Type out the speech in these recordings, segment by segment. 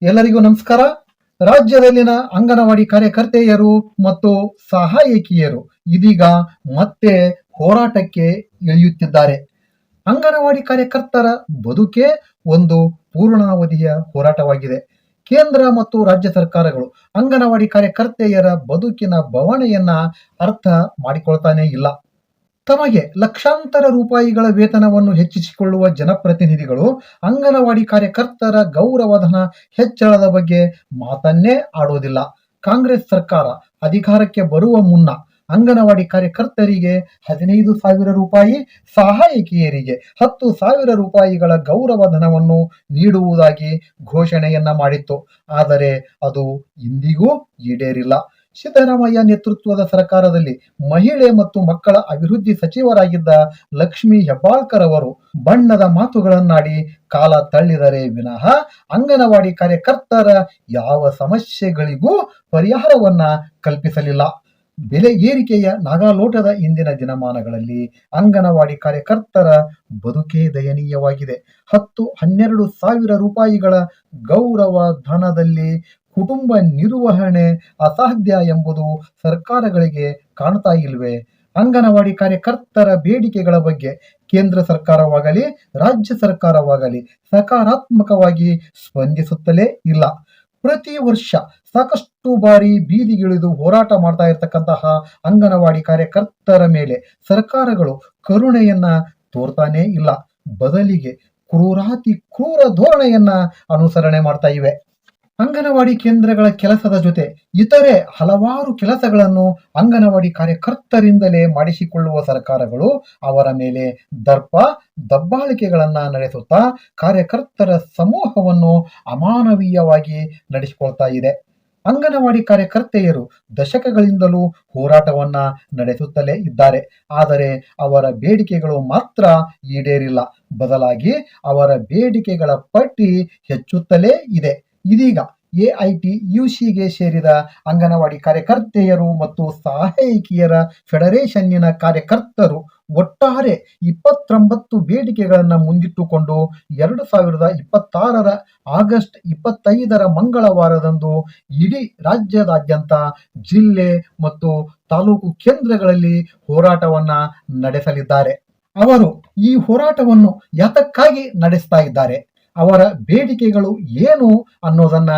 ಎಲ್ಲರಿಗೂ ನಮಸ್ಕಾರ. ರಾಜ್ಯದಲ್ಲಿನ ಅಂಗನವಾಡಿ ಕಾರ್ಯಕರ್ತೆಯರು ಮತ್ತು ಸಹಾಯಕಿಯರು ಇದೀಗ ಮತ್ತೆ ಹೋರಾಟಕ್ಕೆ ಇಳಿಯುತ್ತಿದ್ದಾರೆ. ಅಂಗನವಾಡಿ ಕಾರ್ಯಕರ್ತರ ಬದುಕೆ ಒಂದು ಪೂರ್ಣಾವಧಿಯ ಹೋರಾಟವಾಗಿದೆ. ಕೇಂದ್ರ ಮತ್ತು ರಾಜ್ಯ ಸರ್ಕಾರಗಳು ಅಂಗನವಾಡಿ ಕಾರ್ಯಕರ್ತೆಯರ ಬದುಕಿನ ಬವಣೆಯನ್ನ ಅರ್ಥ ಮಾಡಿಕೊಳ್ತಾನೆ ಇಲ್ಲ. ತಮಗೆ ಲಕ್ಷಾಂತರ ರೂಪಾಯಿಗಳ ವೇತನವನ್ನು ಹೆಚ್ಚಿಸಿಕೊಳ್ಳುವ ಜನಪ್ರತಿನಿಧಿಗಳು ಅಂಗನವಾಡಿ ಕಾರ್ಯಕರ್ತರ ಗೌರವಧನ ಹೆಚ್ಚಳದ ಬಗ್ಗೆ ಮಾತನ್ನೇ ಆಡುವುದಿಲ್ಲ. ಕಾಂಗ್ರೆಸ್ ಸರ್ಕಾರ ಅಧಿಕಾರಕ್ಕೆ ಬರುವ ಮುನ್ನ ಅಂಗನವಾಡಿ ಕಾರ್ಯಕರ್ತರಿಗೆ 15,000 ರೂಪಾಯಿ, ಸಹಾಯಕಿಯರಿಗೆ 10,000 ರೂಪಾಯಿಗಳ ಗೌರವಧನವನ್ನು ನೀಡುವುದಾಗಿ ಘೋಷಣೆಯನ್ನ ಮಾಡಿತ್ತು. ಆದರೆ ಅದು ಇಂದಿಗೂ ಈಡೇರಿಲ್ಲ. ಸಿದ್ದರಾಮಯ್ಯ ನೇತೃತ್ವದ ಸರ್ಕಾರದಲ್ಲಿ ಮಹಿಳೆ ಮತ್ತು ಮಕ್ಕಳ ಅಭಿವೃದ್ಧಿ ಸಚಿವರಾಗಿದ್ದ ಲಕ್ಷ್ಮೀ ಹೆಬ್ಬಾಳ್ಕರ್ ಅವರು ಬಣ್ಣದ ಮಾತುಗಳನ್ನಾಡಿ ಕಾಲ ತಳ್ಳಿದರೆ ವಿನಃ ಅಂಗನವಾಡಿ ಕಾರ್ಯಕರ್ತರ ಯಾವ ಸಮಸ್ಯೆಗಳಿಗೂ ಪರಿಹಾರವನ್ನ ಕಲ್ಪಿಸಲಿಲ್ಲ. ಬೆಲೆ ಏರಿಕೆಯ ನಾಗಾಲೋಟದ ಇಂದಿನ ದಿನಮಾನಗಳಲ್ಲಿ ಅಂಗನವಾಡಿ ಕಾರ್ಯಕರ್ತರ ಬದುಕೇ ದಯನೀಯವಾಗಿದೆ. 10-12 ಸಾವಿರ ರೂಪಾಯಿಗಳ ಗೌರವ ಧನದಲ್ಲಿ ಕುಟುಂಬ ನಿರ್ವಹಣೆ ಅಸಾಧ್ಯ ಎಂಬುದು ಸರ್ಕಾರಗಳಿಗೆ ಕಾಣ್ತಾ ಇಲ್ವೇ? ಅಂಗನವಾಡಿ ಕಾರ್ಯಕರ್ತರ ಬೇಡಿಕೆಗಳ ಬಗ್ಗೆ ಕೇಂದ್ರ ಸರ್ಕಾರವಾಗಲಿ ರಾಜ್ಯ ಸರ್ಕಾರವಾಗಲಿ ಸಕಾರಾತ್ಮಕವಾಗಿ ಸ್ಪಂದಿಸುತ್ತಲೇ ಇಲ್ಲ. ಪ್ರತಿ ವರ್ಷ ಸಾಕಷ್ಟು ಬಾರಿ ಬೀದಿಗಿಳಿದು ಹೋರಾಟ ಮಾಡ್ತಾ ಇರ್ತಕ್ಕಂತಹ ಅಂಗನವಾಡಿ ಕಾರ್ಯಕರ್ತರ ಮೇಲೆ ಸರ್ಕಾರಗಳು ಕರುಣೆಯನ್ನ ತೋರ್ತಾನೇ ಇಲ್ಲ. ಬದಲಿಗೆ ಕ್ರೂರಾತಿ ಕ್ರೂರ ಧೋರಣೆಯನ್ನ ಅನುಸರಣೆ ಮಾಡ್ತಾ ಇವೆ. ಅಂಗನವಾಡಿ ಕೇಂದ್ರಗಳ ಕೆಲಸದ ಜೊತೆ ಇತರೆ ಹಲವಾರು ಕೆಲಸಗಳನ್ನು ಅಂಗನವಾಡಿ ಕಾರ್ಯಕರ್ತರಿಂದಲೇ ಮಾಡಿಸಿಕೊಳ್ಳುವ ಸರ್ಕಾರಗಳು ಅವರ ಮೇಲೆ ದಬ್ಬಾಳಿಕೆಗಳನ್ನ ನಡೆಸುತ್ತಾ ಕಾರ್ಯಕರ್ತರ ಸಮೂಹವನ್ನು ಅಮಾನವೀಯವಾಗಿ ನಡೆಸಿಕೊಳ್ತಾ ಇದೆ. ಅಂಗನವಾಡಿ ಕಾರ್ಯಕರ್ತೆಯರು ದಶಕಗಳಿಂದಲೂ ಹೋರಾಟವನ್ನ ನಡೆಸುತ್ತಲೇ ಇದ್ದಾರೆ. ಆದರೆ ಅವರ ಬೇಡಿಕೆಗಳು ಮಾತ್ರ ಈಡೇರಿಲ್ಲ. ಬದಲಾಗಿ ಅವರ ಬೇಡಿಕೆಗಳ ಪಟ್ಟಿ ಹೆಚ್ಚುತ್ತಲೇ ಇದೆ. ಇದೀಗ AITUCಗೆ ಸೇರಿದ ಅಂಗನವಾಡಿ ಕಾರ್ಯಕರ್ತೆಯರು ಮತ್ತು ಸಹಾಯಕಿಯರ ಫೆಡರೇಷನ್ನಿನ ಕಾರ್ಯಕರ್ತರು ಒಟ್ಟಾರೆ 29 ಬೇಡಿಕೆಗಳನ್ನು ಮುಂದಿಟ್ಟುಕೊಂಡು 2026 ಆಗಸ್ಟ್ 25 ಮಂಗಳವಾರದಂದು ಇಡೀ ರಾಜ್ಯದಾದ್ಯಂತ ಜಿಲ್ಲೆ ಮತ್ತು ತಾಲೂಕು ಕೇಂದ್ರಗಳಲ್ಲಿ ಹೋರಾಟವನ್ನ ನಡೆಸಲಿದ್ದಾರೆ. ಅವರು ಈ ಹೋರಾಟವನ್ನು ಯಾತಕ್ಕಾಗಿ ನಡೆಸ್ತಾ ಇದ್ದಾರೆ, ಅವರ ಬೇಡಿಕೆಗಳು ಏನು ಅನ್ನೋದನ್ನ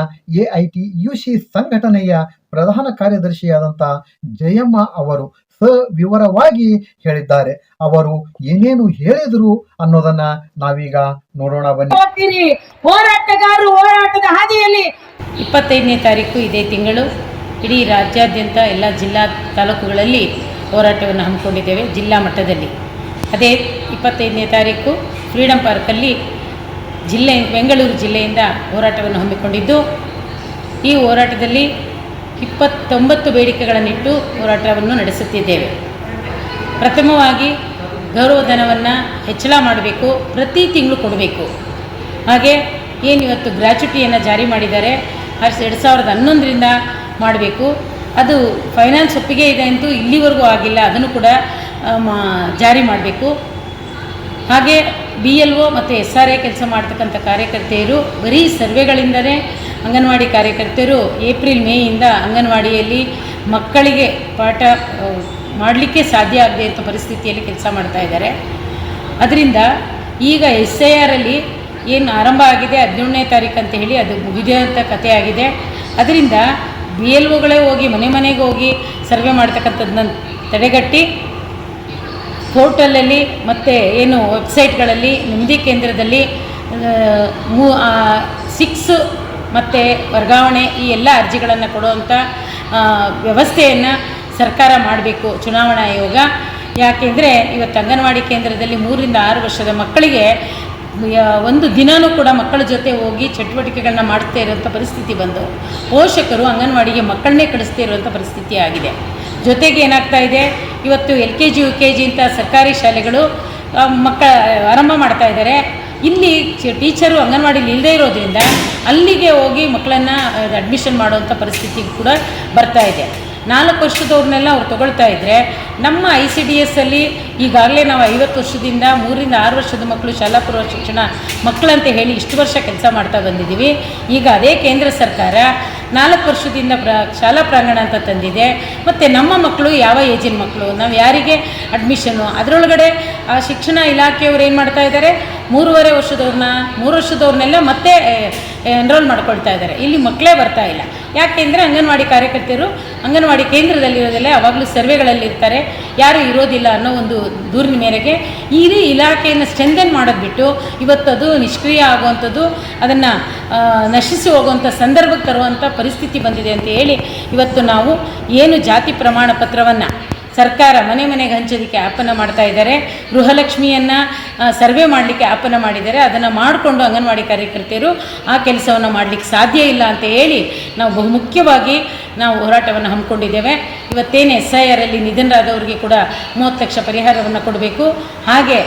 AITUC ಸಂಘಟನೆಯ ಪ್ರಧಾನ ಕಾರ್ಯದರ್ಶಿಯಾದಂಥ ಜಯಮ್ಮ ಅವರು ಸವಿವರವಾಗಿ ಹೇಳಿದ್ದಾರೆ. ಅವರು ಏನೇನು ಹೇಳಿದ್ರು ಅನ್ನೋದನ್ನ ನಾವೀಗ ನೋಡೋಣ ಬನ್ನಿ. ಹೋರಾಟಗಾರರು ಹೋರಾಟದ ಹಾದಿಯಲ್ಲಿ 25ನೇ ತಾರೀಕು ಇದೇ ತಿಂಗಳು ಇಡೀ ರಾಜ್ಯಾದ್ಯಂತ ಎಲ್ಲ ಜಿಲ್ಲಾ ತಾಲೂಕುಗಳಲ್ಲಿ ಹೋರಾಟವನ್ನು ಹಮ್ಮಿಕೊಂಡಿದ್ದೇವೆ. ಜಿಲ್ಲಾ ಮಟ್ಟದಲ್ಲಿ ಅದೇ 25ನೇ ತಾರೀಕು ಫ್ರೀಡಂ ಪಾರ್ಕಲ್ಲಿ ಬೆಂಗಳೂರು ಜಿಲ್ಲೆಯಿಂದ ಹೋರಾಟವನ್ನು ಹಮ್ಮಿಕೊಂಡಿದ್ದು, ಈ ಹೋರಾಟದಲ್ಲಿ 29 ಬೇಡಿಕೆಗಳನ್ನಿಟ್ಟು ಹೋರಾಟವನ್ನು ನಡೆಸುತ್ತಿದ್ದೇವೆ. ಪ್ರಥಮವಾಗಿ ಗೌರವಧನವನ್ನು ಹೆಚ್ಚಳ ಮಾಡಬೇಕು, ಪ್ರತಿ ತಿಂಗಳು ಕೊಡಬೇಕು. ಹಾಗೆ ಏನು ಇವತ್ತು ಗ್ರ್ಯಾಚ್ಯುಟಿಯನ್ನು ಜಾರಿ ಮಾಡಿದ್ದಾರೆ 2011ರಿಂದ ಮಾಡಬೇಕು. ಅದು ಫೈನಾನ್ಸ್ ಒಪ್ಪಿಗೆ ಇದೆ ಅಂತೂ ಇಲ್ಲಿವರೆಗೂ ಆಗಿಲ್ಲ, ಅದನ್ನು ಕೂಡ ಜಾರಿ ಮಾಡಬೇಕು. ಹಾಗೆ BLO ಮತ್ತು SRA ಕೆಲಸ ಮಾಡ್ತಕ್ಕಂಥ ಕಾರ್ಯಕರ್ತೆಯರು ಬರೀ ಸರ್ವೆಗಳಿಂದಲೇ ಅಂಗನವಾಡಿ ಕಾರ್ಯಕರ್ತರು ಏಪ್ರಿಲ್-ಮೇಯಿಂದ ಅಂಗನವಾಡಿಯಲ್ಲಿ ಮಕ್ಕಳಿಗೆ ಪಾಠ ಮಾಡಲಿಕ್ಕೆ ಸಾಧ್ಯ ಆಗದೆ ಅಂತ ಪರಿಸ್ಥಿತಿಯಲ್ಲಿ ಕೆಲಸ ಮಾಡ್ತಾ ಇದ್ದಾರೆ. ಅದರಿಂದ ಈಗ SIRಲ್ಲಿ ಏನು ಆರಂಭ ಆಗಿದೆ 17ನೇ ತಾರೀಕು ಅಂತ ಹೇಳಿ ಅದು ಮುಗಿದಂಥ ಕಥೆ ಆಗಿದೆ. ಅದರಿಂದ BLOಗಳೇ ಹೋಗಿ ಮನೆಗೆ ಹೋಗಿ ಸರ್ವೆ ಮಾಡ್ತಕ್ಕಂಥದ್ದನ್ನ ತಡೆಗಟ್ಟಿ ಪೋರ್ಟಲಲ್ಲಿ ಮತ್ತು ಏನು ವೆಬ್ಸೈಟ್ಗಳಲ್ಲಿ ನೆಮ್ಮದಿ ಕೇಂದ್ರದಲ್ಲಿ 6 ಮತ್ತು ವರ್ಗಾವಣೆ ಈ ಎಲ್ಲ ಅರ್ಜಿಗಳನ್ನು ಕೊಡುವಂಥ ವ್ಯವಸ್ಥೆಯನ್ನು ಸರ್ಕಾರ ಮಾಡಬೇಕು, ಚುನಾವಣಾ ಆಯೋಗ. ಯಾಕೆಂದರೆ ಇವತ್ತು ಅಂಗನವಾಡಿ ಕೇಂದ್ರದಲ್ಲಿ 3 ರಿಂದ 6 ವರ್ಷದ ಮಕ್ಕಳಿಗೆ ಒಂದು ದಿನವೂ ಕೂಡ ಮಕ್ಕಳ ಜೊತೆ ಹೋಗಿ ಚಟುವಟಿಕೆಗಳನ್ನ ಮಾಡ್ತಾ ಇರುವಂಥ ಪರಿಸ್ಥಿತಿ ಬಂದು ಪೋಷಕರು ಅಂಗನವಾಡಿಗೆ ಮಕ್ಕಳನ್ನೇ ಕಳಿಸ್ತಾ ಇರುವಂಥ ಪರಿಸ್ಥಿತಿ ಆಗಿದೆ. ಜೊತೆಗೆ ಏನಾಗ್ತಾ ಇದೆ, ಇವತ್ತು LKG UKG ಅಂತ ಸರ್ಕಾರಿ ಶಾಲೆಗಳು ಆರಂಭ ಮಾಡ್ತಾ ಇದ್ದಾರೆ. ಇಲ್ಲಿ ಟೀಚರು ಅಂಗನವಾಡಿಲಿ ಇಲ್ಲದೇ ಇರೋದ್ರಿಂದ ಅಲ್ಲಿಗೆ ಹೋಗಿ ಮಕ್ಕಳನ್ನು ಅಡ್ಮಿಷನ್ ಮಾಡುವಂಥ ಪರಿಸ್ಥಿತಿ ಕೂಡ ಬರ್ತಾ ಇದೆ. 4 ವರ್ಷದವ್ರನ್ನೆಲ್ಲ ಅವ್ರು ತೊಗೊಳ್ತಾ ಇದ್ದರೆ, ನಮ್ಮ ICDS ಅಲ್ಲಿ ಈಗಾಗಲೇ ನಾವು 50 ವರ್ಷದಿಂದ 3 ರಿಂದ 6 ವರ್ಷದ ಮಕ್ಕಳು ಶಾಲಾ ಪೂರ್ವ ಶಿಕ್ಷಣ ಮಕ್ಕಳಂತ ಹೇಳಿ ಇಷ್ಟು ವರ್ಷ ಕೆಲಸ ಮಾಡ್ತಾ ಬಂದಿದ್ದೀವಿ. ಈಗ ಅದೇ ಕೇಂದ್ರ ಸರ್ಕಾರ 4 ವರ್ಷದಿಂದ ಶಾಲಾ ಪ್ರಾಂಗಣ ಅಂತ ತಂದಿದೆ. ಮತ್ತು ನಮ್ಮ ಮಕ್ಕಳು ಯಾವ ಏಜಿನ ಮಕ್ಕಳು, ನಾವು ಯಾರಿಗೆ ಅಡ್ಮಿಷನ್ನು, ಅದರೊಳಗಡೆ ಆ ಶಿಕ್ಷಣ ಇಲಾಖೆಯವರು ಏನು ಮಾಡ್ತಾ ಇದ್ದಾರೆ, 3 ವರ್ಷದವ್ರನ್ನೆಲ್ಲ ಮತ್ತೆ ಎನ್ರೋಲ್ ಮಾಡ್ಕೊಳ್ತಾ ಇದ್ದಾರೆ. ಇಲ್ಲಿ ಮಕ್ಕಳೇ ಬರ್ತಾ ಇಲ್ಲ. ಯಾಕೆಂದರೆ ಅಂಗನವಾಡಿ ಕಾರ್ಯಕರ್ತೆಯರು ಅಂಗನವಾಡಿ ಕೇಂದ್ರದಲ್ಲಿರೋದೆಲ್ಲ ಯಾವಾಗಲೂ ಸರ್ವೆಗಳಲ್ಲಿರ್ತಾರೆ, ಯಾರೂ ಇರೋದಿಲ್ಲ ಅನ್ನೋ ಒಂದು ದೂರಿನ ಮೇರೆಗೆ ಈ ಇಲಾಖೆಯನ್ನು ಸ್ಟ್ರೆಂಥನ್ ಮಾಡೋದು ಬಿಟ್ಟು ಇವತ್ತು ಅದು ನಿಷ್ಕ್ರಿಯ ಆಗುವಂಥದ್ದು, ಅದನ್ನು ನಶಿಸಿ ಹೋಗುವಂಥ ಸಂದರ್ಭಕ್ಕೆ ತರುವಂಥ ಪರಿಸ್ಥಿತಿ ಬಂದಿದೆ ಅಂತ ಹೇಳಿ ಇವತ್ತು ನಾವು ಏನು ಜಾತಿ ಪ್ರಮಾಣ ಪತ್ರವನ್ನು ಸರ್ಕಾರ ಮನೆ ಮನೆಗೆ ಹಂಚೋದಕ್ಕೆ ಆಹ್ವಾನ ಮಾಡ್ತಾ ಇದ್ದಾರೆ. ಗೃಹಲಕ್ಷ್ಮಿಯನ್ನು ಸರ್ವೆ ಮಾಡಲಿಕ್ಕೆ ಆಹ್ವಾನ ಮಾಡಿದ್ದಾರೆ. ಅದನ್ನು ಮಾಡಿಕೊಂಡು ಅಂಗನವಾಡಿ ಕಾರ್ಯಕರ್ತೆಯರು ಆ ಕೆಲಸವನ್ನು ಮಾಡಲಿಕ್ಕೆ ಸಾಧ್ಯ ಇಲ್ಲ ಅಂತ ಹೇಳಿ ನಾವು ಬಹುಮುಖ್ಯವಾಗಿ ನಾವು ಹೋರಾಟವನ್ನು ಹಮ್ಮಿಕೊಂಡಿದ್ದೇವೆ. ಇವತ್ತೇನು SIR ಅಲ್ಲಿ ನಿಧನರಾದವರಿಗೆ ಕೂಡ 30 ಲಕ್ಷ ಪರಿಹಾರವನ್ನು ಕೊಡಬೇಕು. ಹಾಗೆ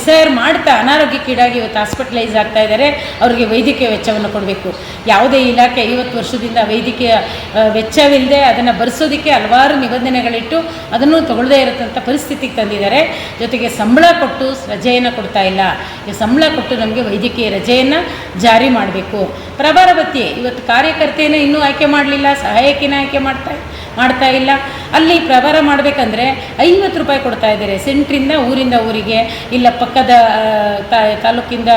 SIR ಮಾಡ್ತಾ ಅನಾರೋಗ್ಯಕ್ಕೀಡಾಗಿ ಇವತ್ತು ಹಾಸ್ಪಿಟಲೈಸ್ ಆಗ್ತಾ ಇದ್ದಾರೆ, ಅವರಿಗೆ ವೈದ್ಯಕೀಯ ವೆಚ್ಚವನ್ನು ಕೊಡಬೇಕು. ಯಾವುದೇ ಇಲಾಖೆ 50 ವರ್ಷದಿಂದ ವೈದ್ಯಕೀಯ ವೆಚ್ಚವಿಲ್ಲದೆ ಅದನ್ನು ಭರಿಸೋದಕ್ಕೆ ಹಲವಾರು ನಿಬಂಧನೆಗಳಿಟ್ಟು ಅದನ್ನು ತಗೊಳ್ಳದೇ ಇರತಂಥ ಪರಿಸ್ಥಿತಿಗೆ ತಂದಿದ್ದಾರೆ. ಜೊತೆಗೆ ಸಂಬಳ ಕೊಟ್ಟು ರಜೆಯನ್ನು ಕೊಡ್ತಾ ಇಲ್ಲ. ಈ ಸಂಬಳ ಕೊಟ್ಟು ನಮಗೆ ವೈದ್ಯಕೀಯ ರಜೆಯನ್ನು ಜಾರಿ ಮಾಡಬೇಕು. ಪ್ರಭಾರ ಭತ್ಯೆ ಇವತ್ತು ಕಾರ್ಯಕರ್ತೆಯನ್ನು ಇನ್ನೂ ಆಯ್ಕೆ ಮಾಡಲಿಲ್ಲ, ಸಹಾಯಕಿನ ಆಯ್ಕೆ ಮಾಡ್ತಾ ಇಲ್ಲ. ಅಲ್ಲಿ ಪ್ರಭಾರ ಮಾಡಬೇಕಂದ್ರೆ 50 ರೂಪಾಯಿ ಕೊಡ್ತಾ ಇದ್ದಾರೆ. ಸೆಂಟ್ರಿಂದ ಊರಿಗೆ, ಇಲ್ಲ ಪಕ್ಕದ ತಾಲೂಕಿಂದ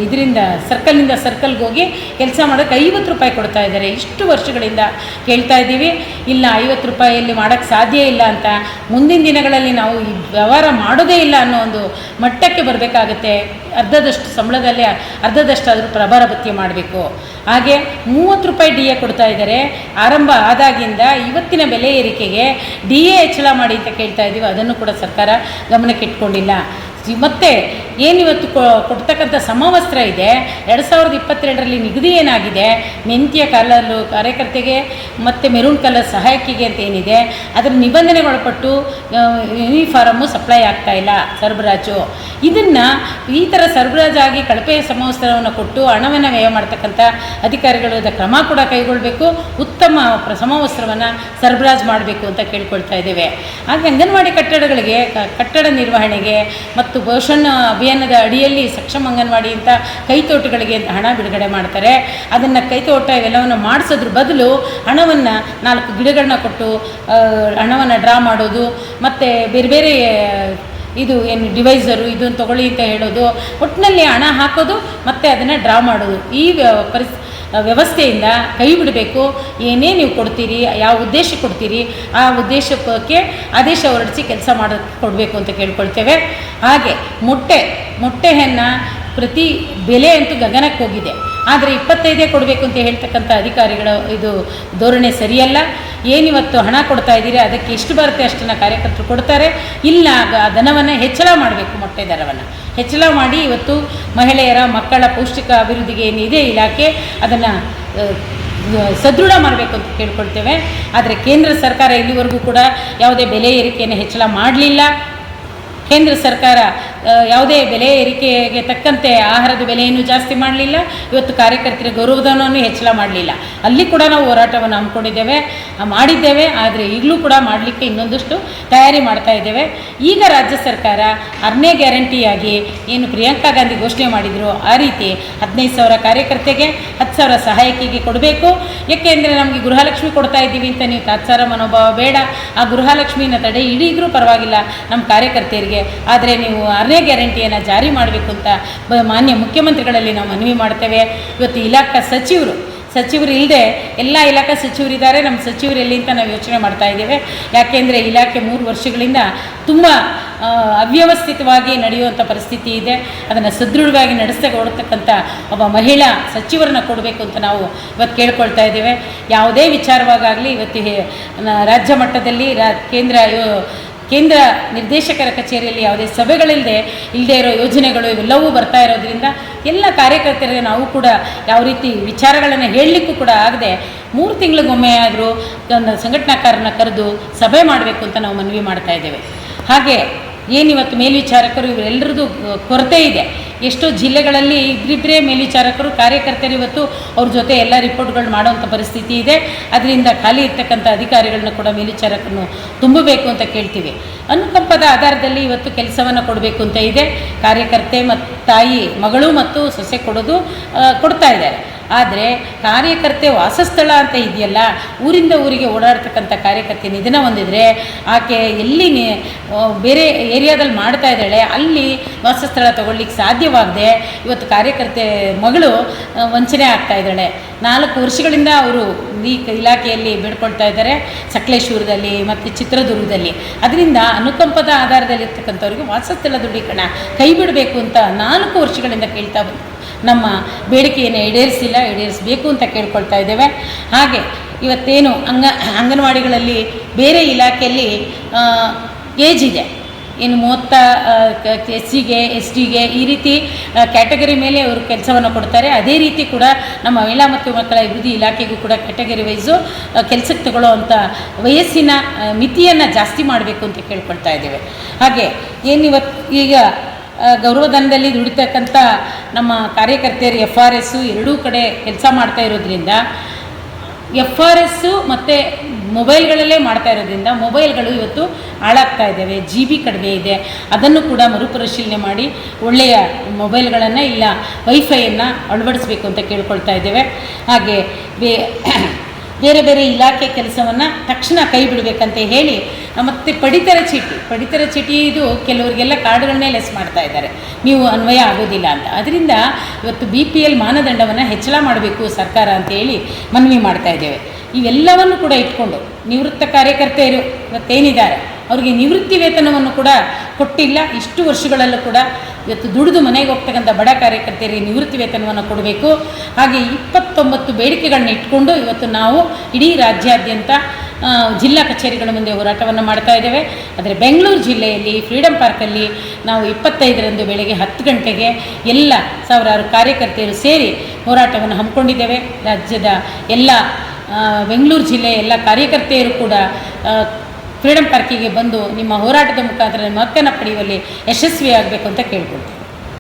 ಇದರಿಂದ ಸರ್ಕಲ್ನಿಂದ ಸರ್ಕಲ್ಗೆ ಹೋಗಿ ಕೆಲಸ ಮಾಡೋಕ್ಕೆ 50 ರೂಪಾಯಿ ಕೊಡ್ತಾ ಇದ್ದಾರೆ. ಇಷ್ಟು ವರ್ಷಗಳಿಂದ ಕೇಳ್ತಾ ಇದ್ದೀವಿ, ಇಲ್ಲ 50 ರೂಪಾಯಿಯಲ್ಲಿ ಮಾಡೋಕ್ಕೆ ಸಾಧ್ಯ ಇಲ್ಲ ಅಂತ. ಮುಂದಿನ ದಿನಗಳಲ್ಲಿ ನಾವು ಈ ವ್ಯವಹಾರ ಮಾಡೋದೇ ಇಲ್ಲ ಅನ್ನೋ ಒಂದು ಮಟ್ಟಕ್ಕೆ ಬರಬೇಕಾಗತ್ತೆ. ಅರ್ಧದಷ್ಟು ಸಂಬಳದಲ್ಲಿ ಅರ್ಧದಷ್ಟಾದರೂ ಪ್ರಭಾರ ಭತ್ಯೆ ಮಾಡಬೇಕು. ಹಾಗೆ 30 ರೂಪಾಯಿ DA ಕೊಡ್ತಾ ಇದ್ದಾರೆ. ಆರಂಭ ಆದಾಗಿಂದ ಇವತ್ತಿನ ಬೆಲೆ ಏರಿಕೆಗೆ DA ಹೆಚ್ಚಳ ಮಾಡಿ ಅಂತ ಕೇಳ್ತಾ ಇದ್ದೀವಿ. ಅದನ್ನು ಕೂಡ ಸರ್ಕಾರ ಗಮನಕ್ಕೆ ಇಟ್ಕೊಂಡಿಲ್ಲ. ಮತ್ತು ಏನಿವತ್ತು ಕೊಡ್ತಕ್ಕಂಥ ಸಮವಸ್ತ್ರ ಇದೆ 2022ರಲ್ಲಿ ನಿಗದಿ ಏನಾಗಿದೆ, ಮೆಂತ್ಯ ಕಲರು ಕಾರ್ಯಕರ್ತೆಗೆ ಮತ್ತು ಮೆರೂನ್ ಕಲರ್ ಸಹಾಯಕಿಗೆ ಅಂತ ಏನಿದೆ, ಅದರ ನಿಬಂಧನೆಗೊಳಪಟ್ಟು ಯೂನಿಫಾರಮ್ಮು ಸಪ್ಲೈ ಆಗ್ತಾಯಿಲ್ಲ, ಸರಬರಾಜು. ಇದನ್ನು ಈ ಥರ ಸರಬರಾಜಾಗಿ ಕಳಪೆ ಸಮವಸ್ತ್ರವನ್ನು ಕೊಟ್ಟು ಹಣವನ್ನು ವ್ಯಯ ಮಾಡ್ತಕ್ಕಂಥ ಅಧಿಕಾರಿಗಳು ಕ್ರಮ ಕೂಡ ಕೈಗೊಳ್ಳಬೇಕು. ಉತ್ತಮ ಸಮವಸ್ತ್ರವನ್ನು ಸರಬರಾಜು ಮಾಡಬೇಕು ಅಂತ ಕೇಳ್ಕೊಳ್ತಾ ಇದ್ದೇವೆ. ಹಾಗೆ ಅಂಗನವಾಡಿ ಕಟ್ಟಡಗಳಿಗೆ ಕಟ್ಟಡ ನಿರ್ವಹಣೆಗೆ ಮತ್ತು ಪೋಷಣ ಅಭಿಯಾನದ ಅಡಿಯಲ್ಲಿ ಸಕ್ಷಮ ಅಂಗನವಾಡಿ ಅಂತ ಕೈತೋಟಗಳಿಗೆ ಅಂತ ಹಣ ಬಿಡುಗಡೆ ಮಾಡ್ತಾರೆ. ಅದನ್ನು ಕೈತೋಟ ಇವೆಲ್ಲವನ್ನು ಮಾಡಿಸೋದ್ರ ಬದಲು ಹಣವನ್ನು 4 ಗಿಡಗಳನ್ನ ಕೊಟ್ಟು ಹಣವನ್ನು ಡ್ರಾ ಮಾಡೋದು, ಮತ್ತು ಬೇರೆ ಬೇರೆ ಇದು ಏನು ಡಿವೈಸರು ಇದನ್ನು ತೊಗೊಳ್ಳಿ ಅಂತ ಹೇಳೋದು, ಒಟ್ಟಿನಲ್ಲಿ ಹಣ ಹಾಕೋದು ಮತ್ತು ಅದನ್ನು ಡ್ರಾ ಮಾಡೋದು. ಈ ವ್ಯವಸ್ಥೆಯಿಂದ ಕೈ ಬಿಡಬೇಕು. ಏನೇ ನೀವು ಕೊಡ್ತೀರಿ, ಯಾವ ಉದ್ದೇಶ ಕೊಡ್ತೀರಿ, ಆ ಉದ್ದೇಶಕ್ಕೆ ಆದೇಶ ಹೊರಡಿಸಿ ಕೆಲಸ ಕೊಡಬೇಕು ಅಂತ ಕೇಳ್ಕೊಳ್ತೇವೆ. ಹಾಗೆ ಮೊಟ್ಟೆಯನ್ನು ಪ್ರತಿ ಬೆಲೆ ಅಂತೂ ಗಗನಕ್ಕೆ ಹೋಗಿದೆ. ಆದರೆ 25 ಕೊಡಬೇಕು ಅಂತ ಹೇಳ್ತಕ್ಕಂಥ ಅಧಿಕಾರಿಗಳ ಇದು ಧೋರಣೆ ಸರಿಯಲ್ಲ. ಏನಿವತ್ತು ಹಣ ಕೊಡ್ತಾ ಇದ್ದೀರಿ ಅದಕ್ಕೆ ಎಷ್ಟು ಬರುತ್ತೆ ಅಷ್ಟನ್ನು ಕಾರ್ಯಕರ್ತರು ಕೊಡ್ತಾರೆ. ಇಲ್ಲ ದನವನ್ನು ಹೆಚ್ಚಳ ಮಾಡಬೇಕು, ಮೊಟ್ಟೆ ದರವನ್ನು ಹೆಚ್ಚಳ ಮಾಡಿ ಇವತ್ತು ಮಹಿಳೆಯರ ಮಕ್ಕಳ ಪೌಷ್ಟಿಕ ಅಭಿವೃದ್ಧಿಗೆ ಏನಿದೆ ಇಲಾಖೆ ಅದನ್ನು ಸದೃಢ ಮಾಡಬೇಕು ಅಂತ ಕೇಳ್ಕೊಳ್ತೇವೆ. ಆದರೆ ಕೇಂದ್ರ ಸರ್ಕಾರ ಇಲ್ಲಿವರೆಗೂ ಕೂಡ ಯಾವುದೇ ಬೆಲೆ ಏರಿಕೆಯನ್ನು ಹೆಚ್ಚಳ ಮಾಡಲಿಲ್ಲ. ಕೇಂದ್ರ ಸರ್ಕಾರ ಯಾವುದೇ ಬೆಲೆ ಏರಿಕೆಗೆ ತಕ್ಕಂತೆ ಆಹಾರದ ಬೆಲೆಯನ್ನು ಜಾಸ್ತಿ ಮಾಡಲಿಲ್ಲ. ಇವತ್ತು ಕಾರ್ಯಕರ್ತರ ಗೌರವಧನವನ್ನು ಹೆಚ್ಚಳ ಮಾಡಲಿಲ್ಲ. ಅಲ್ಲಿ ಕೂಡ ನಾವು ಹೋರಾಟವನ್ನು ಮಾಡಿದ್ದೇವೆ. ಆದರೆ ಈಗಲೂ ಕೂಡ ಮಾಡಲಿಕ್ಕೆ ಇನ್ನೊಂದಷ್ಟು ತಯಾರಿ ಮಾಡ್ತಾ ಇದ್ದೇವೆ. ಈಗ ರಾಜ್ಯ ಸರ್ಕಾರ 6ನೇ ಗ್ಯಾರಂಟಿಯಾಗಿ ಏನು ಪ್ರಿಯಾಂಕಾ ಗಾಂಧಿ ಘೋಷಣೆ ಮಾಡಿದರು ಆ ರೀತಿ 15,000 ಕಾರ್ಯಕರ್ತೆಗೆ 10,000 ಸಹಾಯಕಿಗೆ ಕೊಡಬೇಕು. ಏಕೆಂದರೆ ನಮಗೆ ಗೃಹಲಕ್ಷ್ಮಿ ಕೊಡ್ತಾ ಇದ್ದೀವಿ ಅಂತ ನೀವು ತಾತ್ಸಾರ ಮನೋಭಾವ ಬೇಡ. ಆ ಗೃಹಲಕ್ಷ್ಮಿನ ತಡೆ ಹಿಡಿದ್ರೂ ಪರವಾಗಿಲ್ಲ ನಮ್ಮ ಕಾರ್ಯಕರ್ತೆಯರಿಗೆ, ಆದರೆ ನೀವು 6ನೇ ಗ್ಯಾರಂಟಿಯನ್ನು ಜಾರಿ ಮಾಡಬೇಕು ಅಂತ ಮಾನ್ಯ ಮುಖ್ಯಮಂತ್ರಿಗಳಲ್ಲಿ ನಾವು ಮನವಿ ಮಾಡ್ತೇವೆ. ಇವತ್ತು ಇಲಾಖಾ ಸಚಿವರು ಇಲ್ಲದೆ ಎಲ್ಲ ಇಲಾಖಾ ಸಚಿವರಿದ್ದಾರೆ, ನಮ್ಮ ಸಚಿವರು ಎಲ್ಲಿ ಅಂತ ನಾವು ಯೋಚನೆ ಮಾಡ್ತಾ ಇದ್ದೇವೆ. ಯಾಕೆಂದರೆ ಇಲಾಖೆ 3 ವರ್ಷಗಳಿಂದ ತುಂಬ ಅವ್ಯವಸ್ಥಿತವಾಗಿ ನಡೆಯುವಂಥ ಪರಿಸ್ಥಿತಿ ಇದೆ. ಅದನ್ನು ಸದೃಢವಾಗಿ ನಡೆಸತಕ್ಕಂಥ ಒಬ್ಬ ಮಹಿಳಾ ಸಚಿವರನ್ನ ಕೊಡಬೇಕು ಅಂತ ನಾವು ಇವತ್ತು ಕೇಳ್ಕೊಳ್ತಾ ಇದ್ದೇವೆ. ಯಾವುದೇ ವಿಚಾರವಾಗಲಿ ಇವತ್ತು ರಾಜ್ಯ ಮಟ್ಟದಲ್ಲಿ ಕೇಂದ್ರ ನಿರ್ದೇಶಕರ ಕಚೇರಿಯಲ್ಲಿ ಯಾವುದೇ ಸಭೆಗಳಿಲ್ಲದೆ ಇರೋ ಯೋಜನೆಗಳು ಇವೆಲ್ಲವೂ ಬರ್ತಾ ಇರೋದ್ರಿಂದ ಎಲ್ಲ ಕಾರ್ಯಕರ್ತರಿಗೆ ನಾವು ಕೂಡ ಯಾವ ರೀತಿ ವಿಚಾರಗಳನ್ನು ಹೇಳಲಿಕ್ಕೂ ಕೂಡ ಆಗದೆ 3 ತಿಂಗಳಿಗೊಮ್ಮೆ ಆದರೂ ಸಂಘಟನಾಕಾರನ ಕರೆದು ಸಭೆ ಮಾಡಬೇಕು ಅಂತ ನಾವು ಮನವಿ ಮಾಡ್ತಾ ಇದ್ದೇವೆ. ಹಾಗೆ ಏನಿವತ್ತು ಮೇಲ್ವಿಚಾರಕರು ಇವರೆಲ್ಲರದ್ದು ಕೊರತೆ ಇದೆ. ಎಷ್ಟೋ ಜಿಲ್ಲೆಗಳಲ್ಲಿ ಇಬ್ಬರಿಬ್ಬರೇ ಮೇಲ್ವಿಚಾರಕರು ಕಾರ್ಯಕರ್ತರು ಇವತ್ತು ಅವ್ರ ಜೊತೆ ಎಲ್ಲ ರಿಪೋರ್ಟ್ಗಳು ಮಾಡೋವಂಥ ಪರಿಸ್ಥಿತಿ ಇದೆ. ಅದರಿಂದ ಖಾಲಿ ಇರ್ತಕ್ಕಂಥ ಅಧಿಕಾರಿಗಳನ್ನ ಕೂಡ ಮೇಲ್ವಿಚಾರಕರನ್ನು ತುಂಬಬೇಕು ಅಂತ ಕೇಳ್ತೀವಿ. ಅನುಕಂಪದ ಆಧಾರದಲ್ಲಿ ಇವತ್ತು ಕೆಲಸವನ್ನು ಕೊಡಬೇಕು ಅಂತ ಇದೆ. ಕಾರ್ಯಕರ್ತೆ ಮತ್ತು ತಾಯಿ ಮಗಳು ಮತ್ತು ಸೊಸೆ ಕೊಡ್ತಾ ಇದ್ದಾರೆ. ಆದರೆ ಕಾರ್ಯಕರ್ತೆ ವಾಸಸ್ಥಳ ಅಂತ ಇದೆಯಲ್ಲ, ಊರಿಂದ ಊರಿಗೆ ಓಡಾಡ್ತಕ್ಕಂಥ ಕಾರ್ಯಕರ್ತೆ ನಿಧನ ಹೊಂದಿದರೆ ಆಕೆ ಎಲ್ಲಿ ಬೇರೆ ಏರಿಯಾದಲ್ಲಿ ಮಾಡ್ತಾ ಇದ್ದಾಳೆ ಅಲ್ಲಿ ವಾಸಸ್ಥಳ ತಗೊಳ್ಳಿಕ್ಕೆ ಸಾಧ್ಯವಾಗದೆ ಇವತ್ತು ಕಾರ್ಯಕರ್ತೆ ಮಗಳು ವಂಚನೆ ಆಗ್ತಾ ಇದ್ದಾಳೆ. 4 ವರ್ಷಗಳಿಂದ ಅವರು ಈ ಇಲಾಖೆಯಲ್ಲಿ ಬೇಡ್ಕೊಳ್ತಾ ಇದ್ದಾರೆ, ಸಕಲೇಶ್ವರದಲ್ಲಿ ಮತ್ತು ಚಿತ್ರದುರ್ಗದಲ್ಲಿ. ಅದರಿಂದ ಅನುಕಂಪದ ಆಧಾರದಲ್ಲಿರ್ತಕ್ಕಂಥವ್ರಿಗೆ ವಾಸಸ್ಥಳ ದೃಢೀಕರಣ ಕೈ ಬಿಡಬೇಕು ಅಂತ 4 ವರ್ಷಗಳಿಂದ ಕೇಳ್ತಾ ಬಂದು ನಮ್ಮ ಬೇಡಿಕೆಯನ್ನು ಈಡೇರಿಸಬೇಕು ಅಂತ ಕೇಳ್ಕೊಳ್ತಾ ಇದ್ದೇವೆ. ಹಾಗೆ ಇವತ್ತೇನು ಅಂಗನವಾಡಿಗಳಲ್ಲಿ ಬೇರೆ ಇಲಾಖೆಯಲ್ಲಿ ಏಜ್ ಇದೆ, ಏನು 30 SC-ಗೆ ST-ಗೆ ಈ ರೀತಿ ಕ್ಯಾಟಗರಿ ಮೇಲೆ ಅವರು ಕೆಲಸವನ್ನು ಕೊಡ್ತಾರೆ. ಅದೇ ರೀತಿ ಕೂಡ ನಮ್ಮ ಮಹಿಳಾ ಮತ್ತು ಮಕ್ಕಳ ಅಭಿವೃದ್ಧಿ ಇಲಾಖೆಗೂ ಕೂಡ ಕ್ಯಾಟಗರಿ ವೈಸು ಕೆಲಸಕ್ಕೆ ತಗೊಳ್ಳೋ ಅಂಥ ವಯಸ್ಸಿನ ಮಿತಿಯನ್ನು ಜಾಸ್ತಿ ಮಾಡಬೇಕು ಅಂತ ಕೇಳ್ಕೊಳ್ತಾ ಇದ್ದೇವೆ. ಹಾಗೆ ಈಗ ಗೌರವಧನದಲ್ಲಿ ದುಡಿತಕ್ಕಂಥ ನಮ್ಮ ಕಾರ್ಯಕರ್ತೆಯರು FRS ಎರಡೂ ಕಡೆ ಕೆಲಸ ಮಾಡ್ತಾ ಇರೋದ್ರಿಂದ FRS ಮತ್ತು ಮೊಬೈಲ್ಗಳಲ್ಲೇ ಮಾಡ್ತಾ ಇರೋದ್ರಿಂದ ಮೊಬೈಲ್ಗಳು ಇವತ್ತು ಹಾಳಾಗ್ತಾ ಇದ್ದಾವೆ, GB ಕಡಿಮೆ ಇದೆ. ಅದನ್ನು ಕೂಡ ಮರುಪರಿಶೀಲನೆ ಮಾಡಿ ಒಳ್ಳೆಯ ಮೊಬೈಲ್ಗಳನ್ನು ಇಲ್ಲ ವೈಫೈಯನ್ನು ಅಳವಡಿಸಬೇಕು ಅಂತ ಕೇಳ್ಕೊಳ್ತಾ ಇದ್ದೇವೆ. ಹಾಗೆ ಬೇರೆ ಬೇರೆ ಇಲಾಖೆ ಕೆಲಸವನ್ನು ತಕ್ಷಣ ಕೈ ಬಿಡಬೇಕಂತ ಹೇಳಿ, ಮತ್ತು ಪಡಿತರ ಚೀಟಿ ಇದು ಕೆಲವರಿಗೆಲ್ಲ ಕಾರ್ಡ್ಗಳನ್ನೇ ಲೆಸ್ ಮಾಡ್ತಾ ಇದ್ದಾರೆ, ನೀವು ಅನ್ವಯ ಆಗೋದಿಲ್ಲ ಅಂತ. ಅದರಿಂದ ಇವತ್ತು BPL ಮಾನದಂಡವನ್ನು ಹೆಚ್ಚಳ ಮಾಡಬೇಕು ಸರ್ಕಾರ ಅಂತ ಹೇಳಿ ಮನವಿ ಮಾಡ್ತಾ ಇದ್ದೇವೆ. ಇವೆಲ್ಲವನ್ನು ಕೂಡ ಇಟ್ಕೊಂಡು ನಿವೃತ್ತ ಕಾರ್ಯಕರ್ತೆಯರು ಇವತ್ತೇನಿದ್ದಾರೆ ಅವರಿಗೆ ನಿವೃತ್ತಿ ವೇತನವನ್ನು ಕೂಡ ಕೊಟ್ಟಿಲ್ಲ. ಇಷ್ಟು ವರ್ಷಗಳಲ್ಲೂ ಕೂಡ ಇವತ್ತು ದುಡಿದು ಮನೆಗೆ ಹೋಗ್ತಕ್ಕಂಥ ಬಡ ಕಾರ್ಯಕರ್ತೆಯರಿಗೆ ನಿವೃತ್ತಿ ವೇತನವನ್ನು ಕೊಡಬೇಕು. ಹಾಗೆ 29 ಬೇಡಿಕೆಗಳನ್ನ ಇಟ್ಕೊಂಡು ಇವತ್ತು ನಾವು ಇಡೀ ರಾಜ್ಯಾದ್ಯಂತ ಜಿಲ್ಲಾ ಕಚೇರಿಗಳ ಮುಂದೆ ಹೋರಾಟವನ್ನು ಮಾಡ್ತಾ ಇದ್ದೇವೆ. ಆದರೆ ಬೆಂಗಳೂರು ಜಿಲ್ಲೆಯಲ್ಲಿ ಫ್ರೀಡಮ್ ಪಾರ್ಕಲ್ಲಿ ನಾವು 25ರಂದು ಬೆಳಗ್ಗೆ 10 ಗಂಟೆಗೆ ಎಲ್ಲ ಸಾವಿರಾರು ಕಾರ್ಯಕರ್ತೆಯರು ಸೇರಿ ಹೋರಾಟವನ್ನು ಹಮ್ಮಿಕೊಂಡಿದ್ದೇವೆ. ರಾಜ್ಯದ ಎಲ್ಲ ಬೆಂಗಳೂರು ಜಿಲ್ಲೆಯ ಎಲ್ಲ ಕಾರ್ಯಕರ್ತೆಯರು ಕೂಡ ಫ್ರೀಡಮ್ ಪಾರ್ಕಿಗೆ ಬಂದು ನಿಮ್ಮ ಹೋರಾಟದ ಮುಖಾಂತರ ನಿಮ್ಮ ಹಕ್ಕನ್ನು ಪಡೆಯುವಲ್ಲಿ ಯಶಸ್ವಿಯಾಗಬೇಕು ಅಂತ ಕೇಳ್ಕೊಳ್ತೀವಿ.